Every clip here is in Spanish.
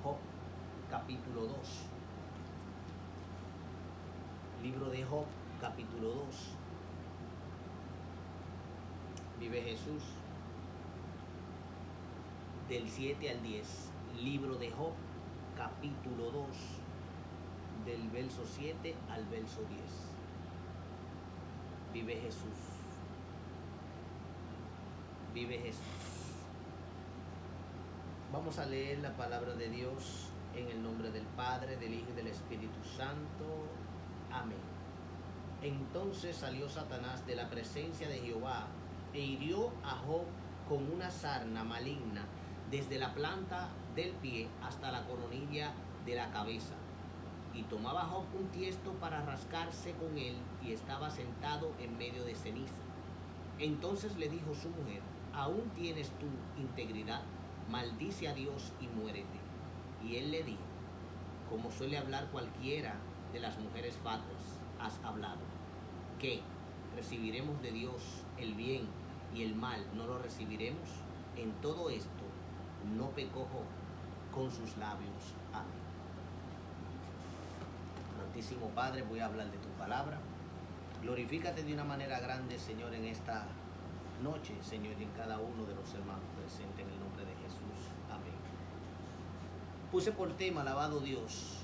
Job, capítulo 2. Libro de Job, capítulo 2. Vive Jesús. Del 7 al 10. Libro de Job, capítulo 2. Del verso 7 al verso 10. Vive Jesús. Vive Jesús. Vamos a leer la palabra de Dios en el nombre del Padre, del Hijo y del Espíritu Santo. Amén. Entonces salió Satanás de la presencia de Jehová e hirió a Job con una sarna maligna desde la planta del pie hasta la coronilla de la cabeza. Y tomaba Job un tiesto para rascarse con él y estaba sentado en medio de ceniza. Entonces le dijo su mujer: ¿aún tienes tu integridad? Maldice a Dios y muérete. Y él le dijo: como suele hablar cualquiera de las mujeres fatuas, has hablado. ¿Qué? ¿Recibiremos de Dios el bien y el mal no lo recibiremos? En todo esto no pecó Job con sus labios. Amén. Santísimo Padre, voy a hablar de tu palabra. Glorifícate de una manera grande, Señor, en esta noche, Señor, y en cada uno de los hermanos presentes, en el nombre de Jesús. Amén. Puse por tema, alabado Dios,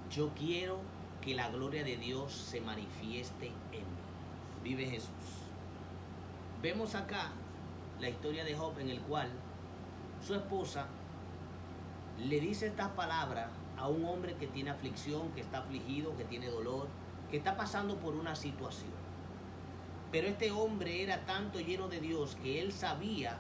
yo quiero que la gloria de Dios se manifieste en mí. Vive Jesús. Vemos acá la historia de Job, en el cual su esposa le dice estas palabras a un hombre que tiene aflicción, que está afligido, que tiene dolor, que está pasando por una situación. Pero este hombre era tanto lleno de Dios que él sabía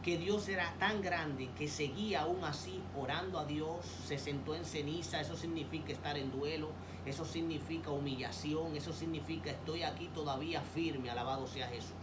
que Dios era tan grande que seguía aún así orando a Dios. Se sentó en ceniza. Eso significa estar en duelo, eso significa humillación, eso significa estoy aquí todavía firme, alabado sea Jesús.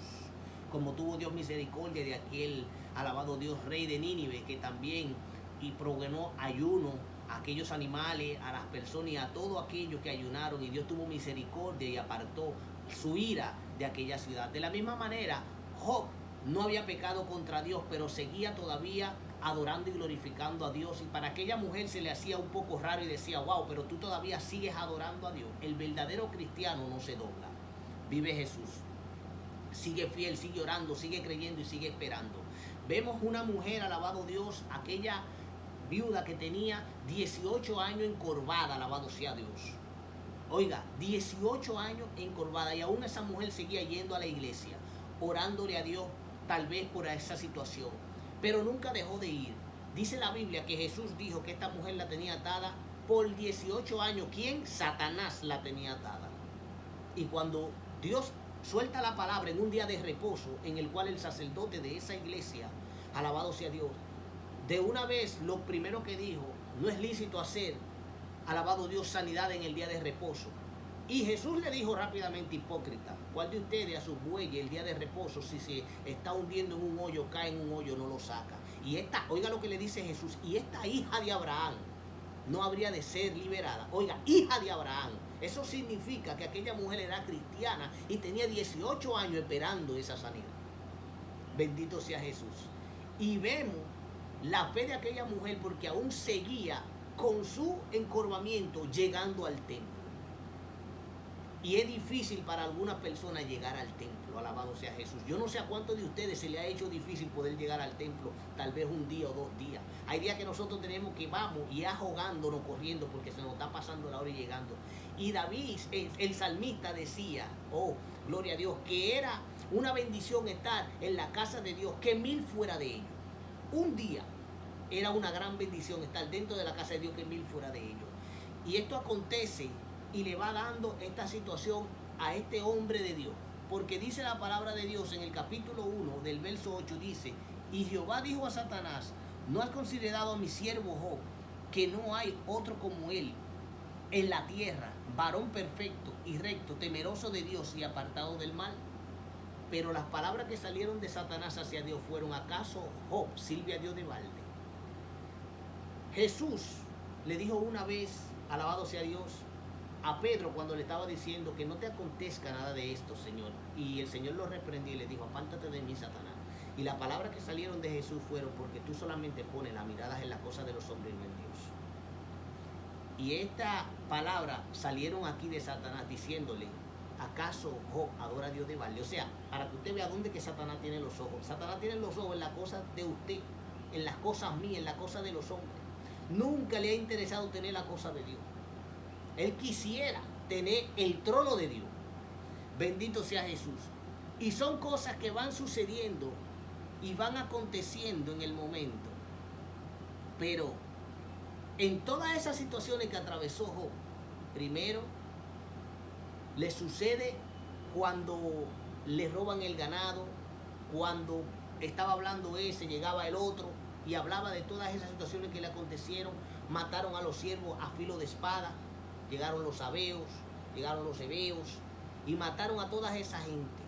Como tuvo Dios misericordia de aquel, alabado Dios, rey de Nínive, que también y proganó ayuno a aquellos animales, a las personas y a todos aquellos que ayunaron, y Dios tuvo misericordia y apartó su ira de aquella ciudad. De la misma manera, Job no había pecado contra Dios, pero seguía todavía adorando y glorificando a Dios. Y para aquella mujer se le hacía un poco raro y decía: wow, pero tú todavía sigues adorando a Dios. El verdadero cristiano no se dobla. Vive Jesús. Sigue fiel, sigue orando, sigue creyendo y sigue esperando. Vemos una mujer, alabado Dios, aquella viuda que tenía 18 años encorvada, alabado sea Dios. Oiga, 18 años encorvada, y aún esa mujer seguía yendo a la iglesia, orándole a Dios, tal vez por esa situación, pero nunca dejó de ir. Dice la Biblia que Jesús dijo que esta mujer la tenía atada por 18 años. ¿Quién? Satanás la tenía atada. Y cuando Dios suelta la palabra en un día de reposo, en el cual el sacerdote de esa iglesia, alabado sea Dios, de una vez lo primero que dijo: no es lícito hacer, alabado Dios, sanidad en el día de reposo. Y Jesús le dijo rápidamente: hipócrita, ¿cuál de ustedes a sus bueyes el día de reposo, si se está hundiendo en un hoyo, cae en un hoyo, no lo saca? Y esta, oiga lo que le dice Jesús, y esta hija de Abraham no habría de ser liberada. Oiga, hija de Abraham. Eso significa que aquella mujer era cristiana y tenía 18 años esperando esa sanidad. Bendito sea Jesús. Y vemos la fe de aquella mujer, porque aún seguía con su encorvamiento llegando al templo. Y es difícil para algunas personas llegar al templo, alabado sea Jesús. Yo no sé a cuántos de ustedes se le ha hecho difícil poder llegar al templo, tal vez un día o 2 días. Hay días que nosotros tenemos que vamos y ahogándonos corriendo porque se nos está pasando la hora y llegando. Y David, el salmista, decía, oh, gloria a Dios, que era una bendición estar en la casa de Dios, que 1000 fuera de ellos. Un día era una gran bendición estar dentro de la casa de Dios, que 1000 fuera de ellos. Y esto acontece y le va dando esta situación a este hombre de Dios, porque dice la palabra de Dios en el capítulo 1 del verso 8, dice: y Jehová dijo a Satanás: ¿no has considerado a mi siervo Job, que no hay otro como él en la tierra, varón perfecto y recto, temeroso de Dios y apartado del mal? Pero las palabras que salieron de Satanás hacia Dios fueron: ¿acaso Job sirve a Dios de balde? Jesús le dijo una vez, alabado sea Dios, a Pedro, cuando le estaba diciendo que no te acontezca nada de esto, Señor. Y el Señor lo reprendió y le dijo: apártate de mí, Satanás. Y las palabras que salieron de Jesús fueron: porque tú solamente pones las miradas en las cosas de los hombres y no en Dios. Y estas palabras salieron aquí de Satanás diciéndole: ¿acaso Job adora a Dios de balde? O sea, para que usted vea dónde que Satanás tiene los ojos. Satanás tiene los ojos en las cosas de usted, en las cosas mías, en las cosas de los hombres. Nunca le ha interesado tener la cosa de Dios. Él quisiera tener el trono de Dios. Bendito sea Jesús. Y son cosas que van sucediendo y van aconteciendo en el momento. Pero en todas esas situaciones que atravesó Job, primero le sucede cuando le roban el ganado, cuando estaba hablando ese, llegaba el otro y hablaba de todas esas situaciones que le acontecieron. Mataron a los siervos a filo de espada, llegaron los sabeos, llegaron los heveos y mataron a toda esa gente.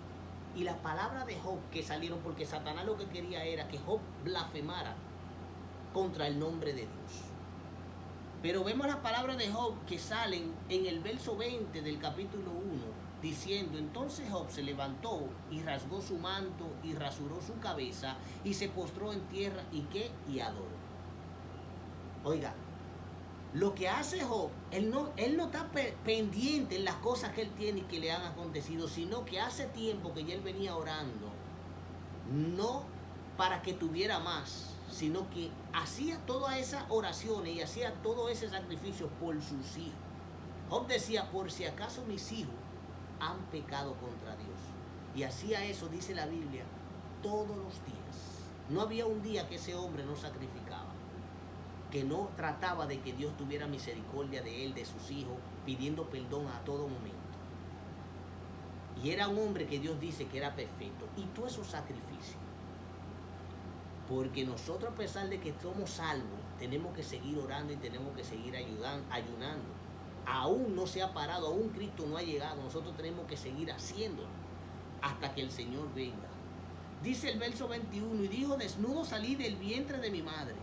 Y las palabras de Job que salieron, porque Satanás lo que quería era que Job blasfemara contra el nombre de Dios. Pero vemos las palabras de Job que salen en el verso 20 del capítulo 1, diciendo: entonces Job se levantó y rasgó su manto y rasuró su cabeza y se postró en tierra y adoró. Oiga, lo que hace Job, él no está pendiente en las cosas que él tiene y que le han acontecido, sino que hace tiempo que ya él venía orando, no para que tuviera más, sino que hacía todas esas oraciones y hacía todo ese sacrificio por sus hijos. Job decía: por si acaso mis hijos han pecado contra Dios. Y hacía eso, dice la Biblia, todos los días. No había un día que ese hombre no sacrificaba, que no trataba de que Dios tuviera misericordia de él, de sus hijos, pidiendo perdón a todo momento. Y era un hombre que Dios dice que era perfecto. Y todos esos sacrificios. Porque nosotros, a pesar de que somos salvos, tenemos que seguir orando y tenemos que seguir ayunando. Aún no se ha parado, aún Cristo no ha llegado. Nosotros tenemos que seguir haciéndolo hasta que el Señor venga. Dice el verso 21: y dijo: desnudo salí del vientre de mi madre,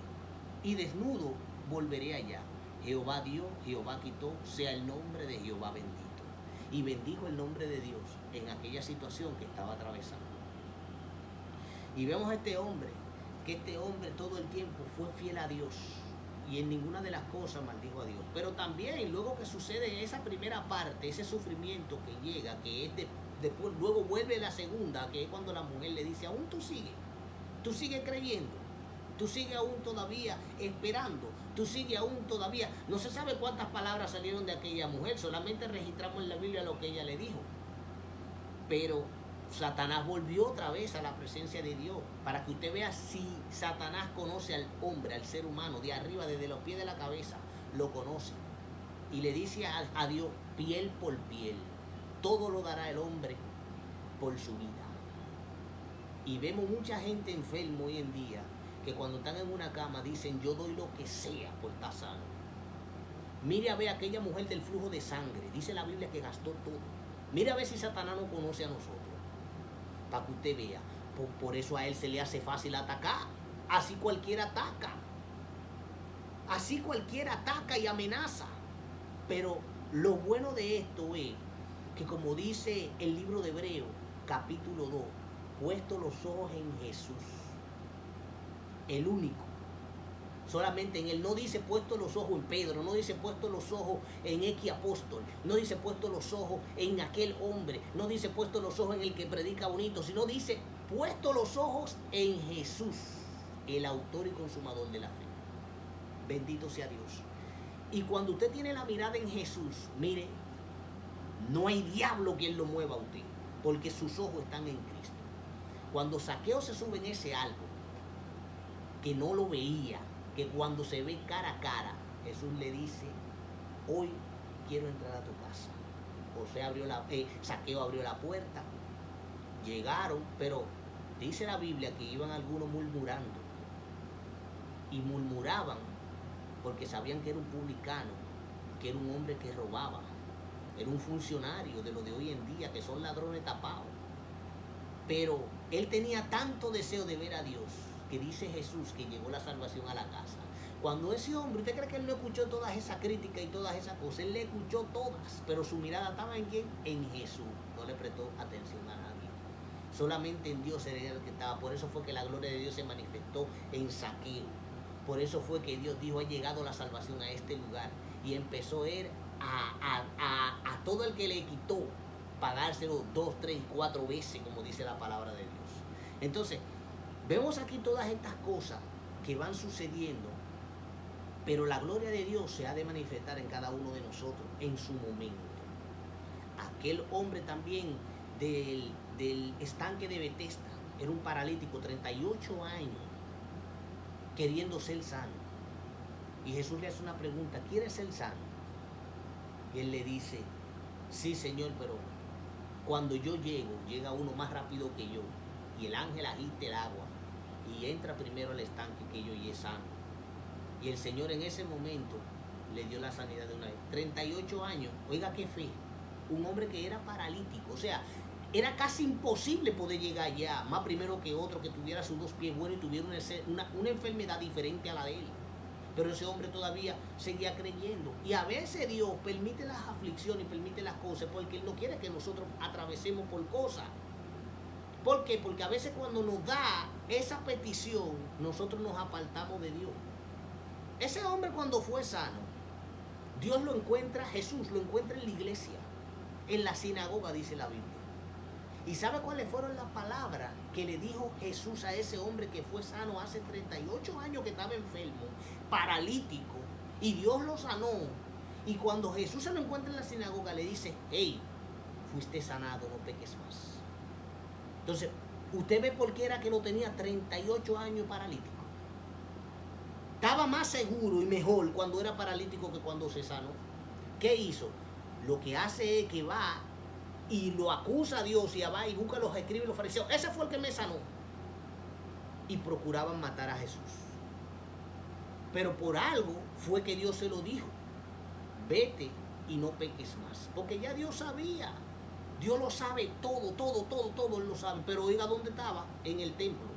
y desnudo volveré allá. Jehová dio, Jehová quitó, sea el nombre de Jehová bendito. Y bendijo el nombre de Dios en aquella situación que estaba atravesando. Y vemos a este hombre, que este hombre todo el tiempo fue fiel a Dios y en ninguna de las cosas maldijo a Dios. Pero también luego que sucede esa primera parte, ese sufrimiento que llega, que es después, luego vuelve la segunda, que es cuando la mujer le dice: aún tú sigues creyendo, tú sigues aún todavía esperando, tú sigues aún todavía. No se sabe cuántas palabras salieron de aquella mujer, solamente registramos en la Biblia lo que ella le dijo. Pero Satanás volvió otra vez a la presencia de Dios, para que usted vea si Satanás conoce al hombre, al ser humano, de arriba, desde los pies de la cabeza, lo conoce. Y le dice a Dios, piel por piel, todo lo dará el hombre por su vida. Y vemos mucha gente enferma hoy en día, que cuando están en una cama dicen: yo doy lo que sea por estar sano. Mire a ver a aquella mujer del flujo de sangre, dice la Biblia que gastó todo. Mire a ver si Satanás no conoce a nosotros, para que usted vea. Por eso a él se le hace fácil atacar. Así cualquiera ataca. Así cualquiera ataca y amenaza. Pero lo bueno de esto es que, como dice el libro de Hebreos, capítulo 2, puesto los ojos en Jesús, el único. Solamente en él. No dice puesto los ojos en Pedro, no dice puesto los ojos en X apóstol, no dice puesto los ojos en aquel hombre, no dice puesto los ojos en el que predica bonito, sino dice puesto los ojos en Jesús, el autor y consumador de la fe. Bendito sea Dios. Y cuando usted tiene la mirada en Jesús, mire, no hay diablo que él lo mueva a usted, porque sus ojos están en Cristo. Cuando Zaqueo se sube en ese árbol, que no lo veía, que cuando se ve cara a cara, Jesús le dice: hoy quiero entrar a tu casa. Zaqueo abrió la puerta, llegaron, pero dice la Biblia que iban algunos murmurando, y murmuraban porque sabían que era un publicano, que era un hombre que robaba, era un funcionario de lo de hoy en día, que son ladrones tapados. Pero él tenía tanto deseo de ver a Dios, que dice Jesús que llegó la salvación a la casa. Cuando ese hombre, ¿usted cree que él no escuchó todas esas críticas y todas esas cosas? Él le escuchó todas, pero su mirada estaba en ¿quién? En Jesús. No le prestó atención a nadie. Solamente en Dios era el que estaba. Por eso fue que la gloria de Dios se manifestó en Zaqueo. Por eso fue que Dios dijo, ha llegado la salvación a este lugar. Y empezó él a todo el que le quitó, pagárselo 2, 3 y 4 veces, como dice la palabra de Dios. Entonces, vemos aquí todas estas cosas que van sucediendo, pero la gloria de Dios se ha de manifestar en cada uno de nosotros en su momento. Aquel hombre también del estanque de Betesda era un paralítico, 38 años, queriendo ser sano. Y Jesús le hace una pregunta, ¿quieres ser sano? Y él le dice, sí, Señor, pero cuando yo llego, llega uno más rápido que yo, y el ángel agita el agua, y entra primero al estanque que yo y es sano. Y el Señor en ese momento le dio la sanidad de una vez. 38 años, oiga qué fe. Un hombre que era paralítico, o sea, era casi imposible poder llegar allá, más primero que otro que tuviera sus 2 pies buenos y tuviera una enfermedad diferente a la de él. Pero ese hombre todavía seguía creyendo. Y a veces Dios permite las aflicciones y permite las cosas porque Él no quiere que nosotros atravesemos por cosas. ¿Por qué? Porque a veces cuando nos da esa petición, nosotros nos apartamos de Dios. Ese hombre cuando fue sano, Dios lo encuentra, Jesús lo encuentra en la iglesia, en la sinagoga, dice la Biblia. ¿Y sabe cuáles fueron las palabras que le dijo Jesús a ese hombre que fue sano hace 38 años que estaba enfermo, paralítico, y Dios lo sanó? Y cuando Jesús se lo encuentra en la sinagoga, le dice, hey, fuiste sanado, no peques más. Entonces, usted ve por qué era que lo tenía 38 años paralítico. Estaba más seguro y mejor cuando era paralítico que cuando se sanó. ¿Qué hizo? Lo que hace es que va y lo acusa a Dios y va y busca los escribas y los fariseos. Ese fue el que me sanó. Y procuraban matar a Jesús. Pero por algo fue que Dios se lo dijo. Vete y no peques más. Porque ya Dios sabía. Dios lo sabe todo, Él lo sabe. Pero oiga dónde estaba, en el templo.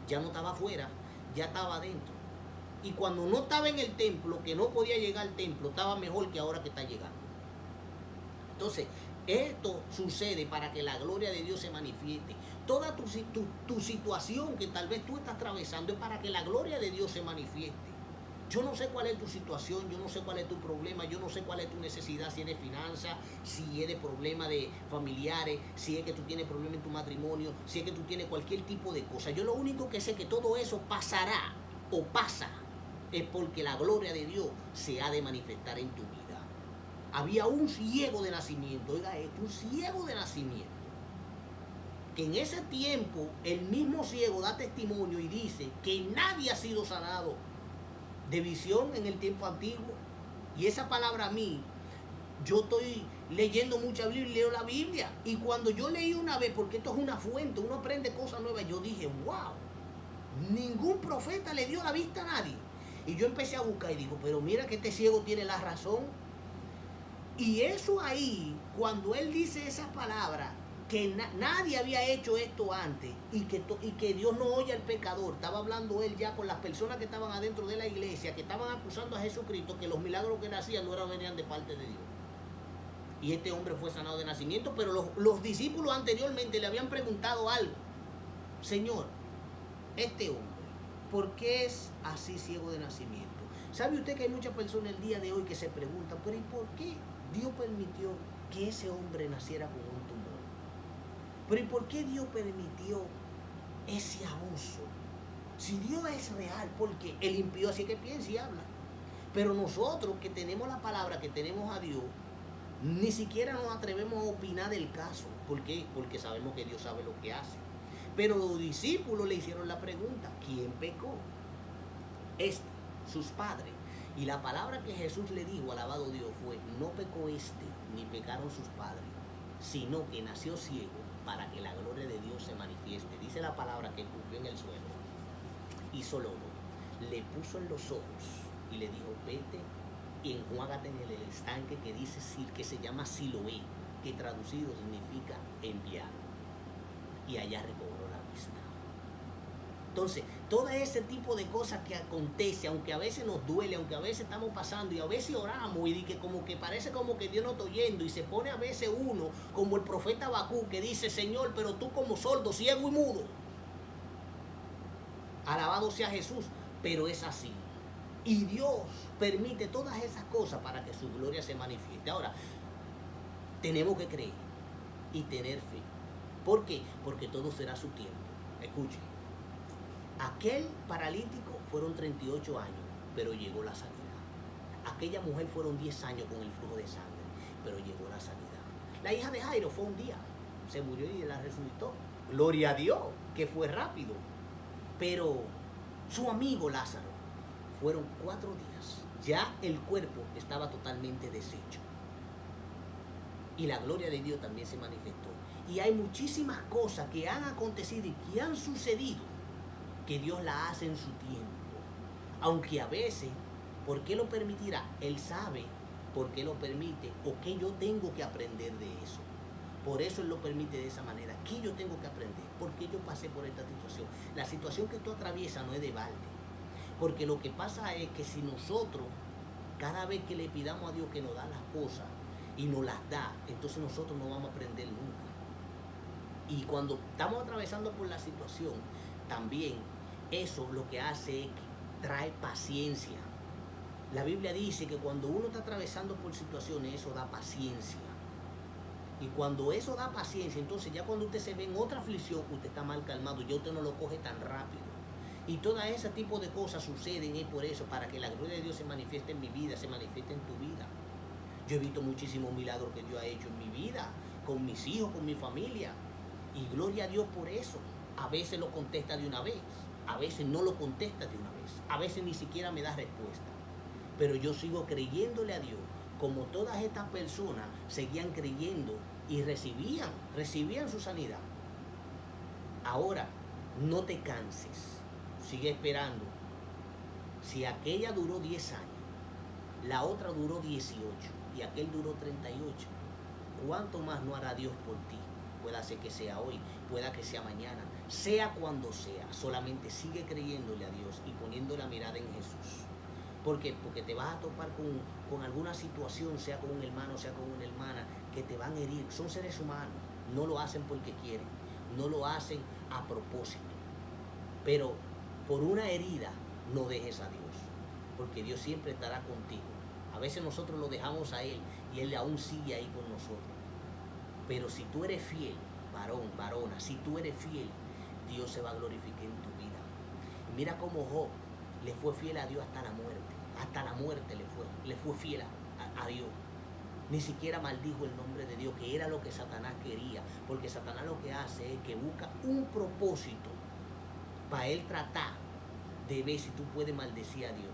Ya no estaba afuera, ya estaba adentro. Y cuando no estaba en el templo, que no podía llegar al templo, estaba mejor que ahora que está llegando. Entonces, esto sucede para que la gloria de Dios se manifieste. Toda tu situación que tal vez tú estás atravesando es para que la gloria de Dios se manifieste. Yo no sé cuál es tu situación, yo no sé cuál es tu problema, yo no sé cuál es tu necesidad, si es de finanzas, si es de problemas de familiares, si es que tú tienes problemas en tu matrimonio, si es que tú tienes cualquier tipo de cosa. Yo lo único que sé que todo eso pasará o pasa es porque la gloria de Dios se ha de manifestar en tu vida. Había un ciego de nacimiento, oiga esto, un ciego de nacimiento, que en ese tiempo el mismo ciego da testimonio y dice que nadie ha sido sanado de visión en el tiempo antiguo. Y esa palabra a mí, yo estoy leyendo mucha Biblia y leo la Biblia. Y cuando yo leí una vez, porque esto es una fuente, uno aprende cosas nuevas, yo dije, wow, ningún profeta le dio la vista a nadie. Y yo empecé a buscar y digo, pero mira que este ciego tiene la razón. Y eso ahí, cuando él dice esa palabra, que nadie había hecho esto antes y que Dios no oye al pecador. Estaba hablando él ya con las personas que estaban adentro de la iglesia, que estaban acusando a Jesucristo, que los milagros que él hacía no venían de parte de Dios. Y este hombre fue sanado de nacimiento, pero los discípulos anteriormente le habían preguntado algo. Señor, este hombre, ¿por qué es así ciego de nacimiento? ¿Sabe usted que hay muchas personas el día de hoy que se preguntan, pero ¿y por qué Dios permitió que ese hombre naciera con un tumor? Pero ¿y por qué Dios permitió ese abuso? Si Dios es real, porque Él impío así que piensa y habla. Pero nosotros que tenemos la palabra, que tenemos a Dios, ni siquiera nos atrevemos a opinar del caso. ¿Por qué? Porque sabemos que Dios sabe lo que hace. Pero los discípulos le hicieron la pregunta, ¿quién pecó? Sus padres. Y la palabra que Jesús le dijo, alabado Dios, fue, no pecó ni pecaron sus padres, sino que nació ciego para que la gloria de Dios se manifieste. Dice la palabra que escupió en el suelo, hizo lodo, le puso en los ojos y le dijo, vete y enjuágate en el estanque que se llama Siloé, que traducido significa enviado. Y allá recobró la vista. Entonces, todo ese tipo de cosas que acontece, aunque a veces nos duele, aunque a veces estamos pasando y a veces oramos y que como que parece como que Dios no está oyendo y se pone a veces uno como el profeta Habacuc que dice, Señor, pero tú como sordo, ciego y mudo. Alabado sea Jesús, pero es así. Y Dios permite todas esas cosas para que su gloria se manifieste. Ahora, tenemos que creer y tener fe. ¿Por qué? Porque todo será a su tiempo. Escuche. Aquel paralítico fueron 38 años, pero llegó la sanidad. Aquella mujer fueron 10 años con el flujo de sangre, pero llegó la sanidad. La hija de Jairo fue un día, se murió y la resucitó. Gloria a Dios, que fue rápido. Pero su amigo Lázaro, fueron 4 días. Ya el cuerpo estaba totalmente deshecho. Y la gloria de Dios también se manifestó. Y hay muchísimas cosas que han acontecido y que han sucedido que Dios la hace en su tiempo. Aunque a veces, ¿por qué lo permitirá? Él sabe por qué lo permite o qué yo tengo que aprender de eso. Por eso Él lo permite de esa manera. ¿Qué yo tengo que aprender? ¿Por qué yo pasé por esta situación? La situación que tú atraviesas no es de balde. Porque lo que pasa es que si nosotros, cada vez que le pidamos a Dios que nos da las cosas y nos las da, entonces nosotros no vamos a aprender nunca. Y cuando estamos atravesando por la situación, también eso lo que hace es que trae paciencia. La Biblia dice que cuando uno está atravesando por situaciones, eso da paciencia. Y cuando eso da paciencia, entonces ya cuando usted se ve en otra aflicción, usted está mal calmado, ya usted no lo coge tan rápido. Y todo ese tipo de cosas suceden es por eso, para que la gloria de Dios se manifieste en mi vida, se manifieste en tu vida. Yo he visto muchísimos milagros que Dios ha hecho en mi vida, con mis hijos, con mi familia. Y gloria a Dios por eso. A veces lo contesta de una vez, a veces no lo contesta de una vez, a veces ni siquiera me da respuesta. Pero yo sigo creyéndole a Dios, como todas estas personas seguían creyendo y recibían su sanidad. Ahora, no te canses, sigue esperando. Si aquella duró 10 años, la otra duró 18 y aquel duró 38, ¿cuánto más no hará Dios por ti? Pueda ser que sea hoy, pueda que sea mañana, sea cuando sea. Solamente sigue creyéndole a Dios y poniendo la mirada en Jesús. ¿Por qué? Porque te vas a topar con alguna situación, sea con un hermano, sea con una hermana, que te van a herir. Son seres humanos, no lo hacen porque quieren, no lo hacen a propósito. Pero por una herida no dejes a Dios, porque Dios siempre estará contigo. A veces nosotros lo dejamos a Él y Él aún sigue ahí con nosotros. Pero si tú eres fiel, varón, varona, si tú eres fiel, Dios se va a glorificar en tu vida. Y mira cómo Job le fue fiel a Dios hasta la muerte. Hasta la muerte le fue fiel a Dios. Ni siquiera maldijo el nombre de Dios, que era lo que Satanás quería. Porque Satanás lo que hace es que busca un propósito para él tratar de ver si tú puedes maldecir a Dios.